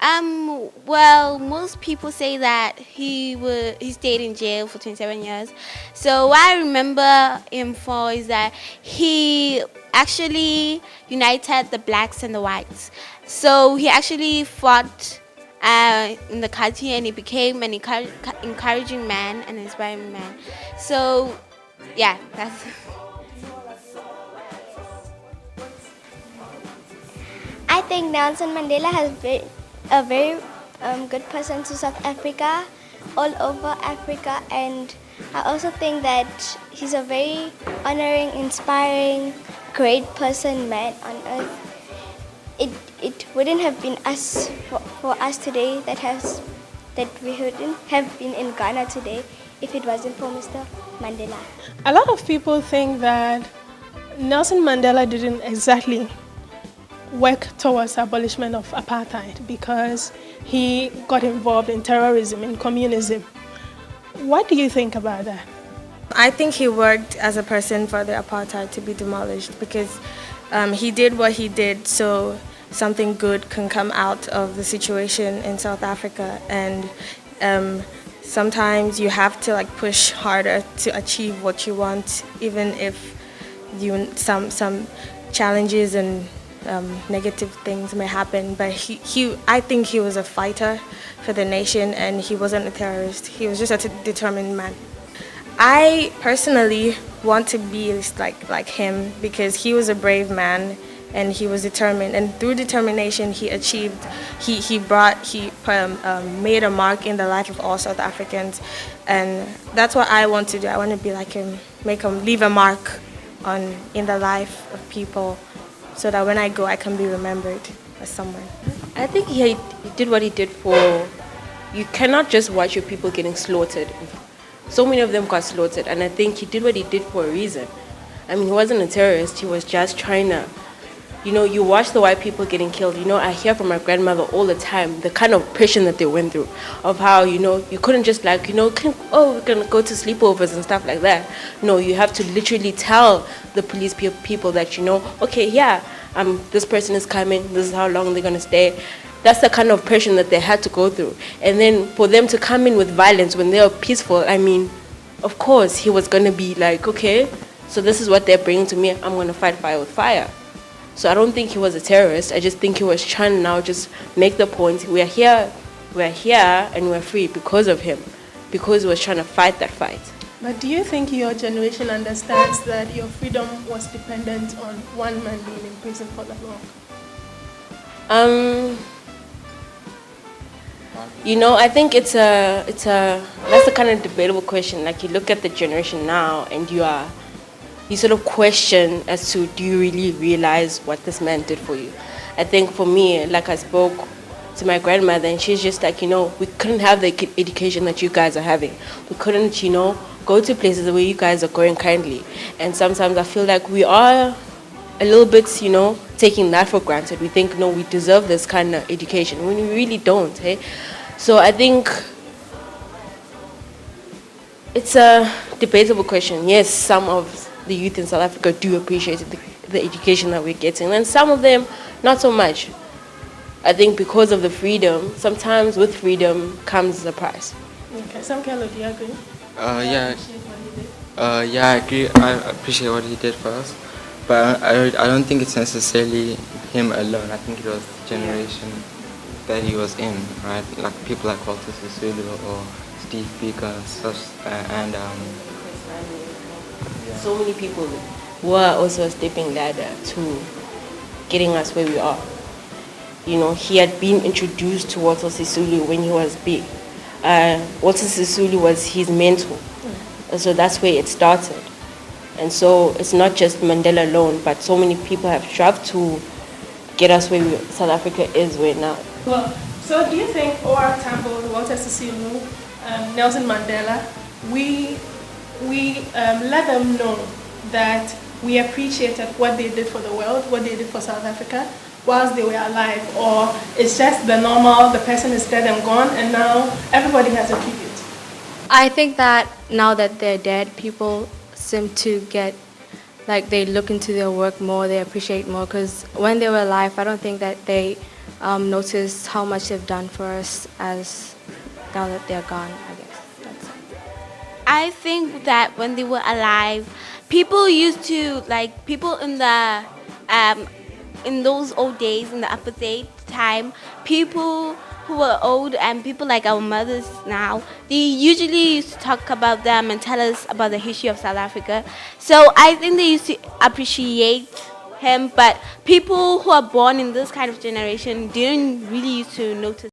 Well, most people say that he stayed in jail for 27 years. So what I remember him for is that he actually united the blacks and the whites. So he actually fought in the country, and he became an encouraging man and inspiring man. So yeah, that's. I think Nelson Mandela has been a very good person to South Africa, all over Africa, and I also think that he's a very honoring, inspiring, great person, man on earth. It wouldn't have been us for us today that we wouldn't have been in Ghana today if it wasn't for Mr. Mandela. A lot of people think that Nelson Mandela didn't exactly work towards abolishment of apartheid because he got involved in terrorism and communism. What do you think about that? I think he worked as a person for the apartheid to be demolished because he did what he did so something good can come out of the situation in South Africa, and sometimes you have to push harder to achieve what you want, even if some challenges and negative things may happen. But I think he was a fighter for the nation, and he wasn't a terrorist. He was just a determined man. I personally want to be like him because he was a brave man and he was determined, and through determination he achieved, he made a mark in the life of all South Africans, and that's what I want to do. I want to be like him, leave a mark in the life of people, so that when I go I can be remembered as someone. I think he did what he did for. You cannot just watch your people getting slaughtered. So many of them got slaughtered, and I think he did what he did for a reason. I mean, he wasn't a terrorist. He was just trying to, you watch the white people getting killed. I hear from my grandmother all the time the kind of oppression that they went through, of how, you couldn't just we're going to go to sleepovers and stuff like that. No, you have to literally tell the police people that, okay, yeah, this person is coming, this is how long they're going to stay. That's the kind of oppression that they had to go through. And then for them to come in with violence when they were peaceful, I mean, of course, he was going to be like, okay, so this is what they're bringing to me. I'm going to fight fire with fire. So I don't think he was a terrorist. I just think he was trying to now just make the point, we're here and we're free because of him, because he was trying to fight that fight. But do you think your generation understands that your freedom was dependent on one man being in prison for that long? I think that's a kind of debatable question. Like, you look at the generation now and you sort of question as to, do you really realize what this man did for you? I think for me, like, I spoke to my grandmother and she's just like, we couldn't have the education that you guys are having. We couldn't, go to places where you guys are going currently. And sometimes I feel like we are a little bit, taking that for granted. We think, no, we deserve this kind of education when we really don't, hey? So I think it's a debatable question. Yes, some of the youth in South Africa do appreciate the education that we're getting, and some of them not so much. I think because of the freedom, sometimes with freedom comes a price. Okay, Samkelo, do you agree? Yeah. Yeah, I agree. I appreciate what he did for us, but I don't think it's necessarily him alone. I think it was the generation that he was in, right? Like people like Walter Sisulu or Steve Biko and so many people were also a stepping ladder to getting us where we are. He had been introduced to Walter Sisulu when he was big. Walter Sisulu was his mentor. So that's where it started. And so it's not just Mandela alone, but so many people have strived to get us where South Africa is right now. Well, so do you think O.R. Tambo, Walter Sisulu, Nelson Mandela, we let them know that we appreciated what they did for the world, what they did for South Africa, whilst they were alive? Or it's just the normal, the person is dead and gone, and now everybody has a tribute? I think that now that they're dead, people seem to get, they look into their work more, they appreciate more, because when they were alive, I don't think that they notice how much they've done for us as now that they're gone, I guess. That's it. I think that when they were alive, people used to like people um, in those old days, in the apartheid time, people who were old and people like our mothers now, they usually used to talk about them and tell us about the history of South Africa. So I think they used to appreciate him, but people who are born in this kind of generation didn't really used to notice